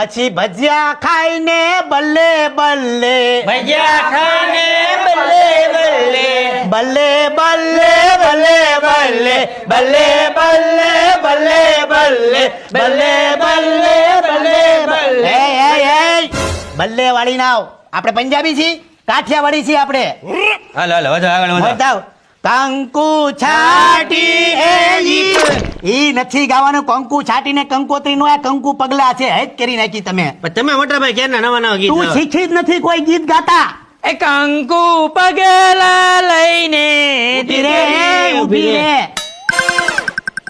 પછી ભજીયા ખાઈને બલ્લે બલ્લે ભજીયા ખાને બલ્લે બલ્લે બલ્લે બલ્લે બલ્લે બલ્લે બલ્લે બલ્લે બલ્લે બલ્લે બલ્લે બલ્લે બલ્લે બલ્લે બલ્લે વાળી નાવ આપણે પંજાબી છીએ કાઠિયાવાડી છીએ આપણે હાલો હાલો વધો આગળ વધો બતાવ કંકુ છાટી ઈ નથી ગાવાનું કંકુ છાટીને કંકોત્રી નો આ કંકુ પગલા છે હેજ કરી નાખી તમે પણ તમે મોટા ભાઈ ક્યારના નવા નવા ગીત તું ગાઓ. શીખી જ નથી કોઈ ગીત ગાતા એ કંકુ પગલા લઈને ઊભી રે ઊભી રે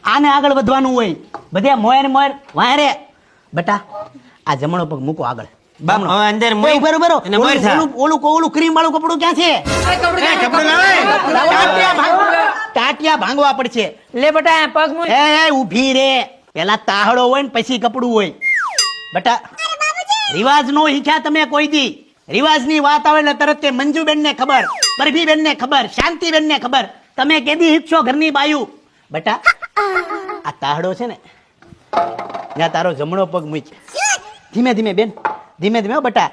આને આગળ વધવાનું હોય બધે મોયર મોયર વાયરે બેટા આ જમણો પગ મૂકો આગળ બાપ હવે અંદર મોય ઉભેરો ઉભેરો અને મોય થા. ઓલું ક્રીમ વાળું કપડું ક્યાં છે એ કપડું લાવે ટાટિયા ભાંગવા પડશે લે બેટા પગ મૂક એ ઊભી રે પેલા તાહડો હોય ને પછી કપડું હોય બેટા રિવાજ નો શીખ્યા તમે કોઈ દી રિવાજ ની વાત આવે એટલે તરત તે મંજુબેન ને ખબર બરફીબેન ને ખબર શાંતિબેન ને ખબર તમે કેદી શીખશો ઘરની બાયુ બેટા આ તાહડો છે ને ત્યાં તારો જમણો પગ મૂક ધીમે ધીમે બેન ધીમે ધીમે હો બેટા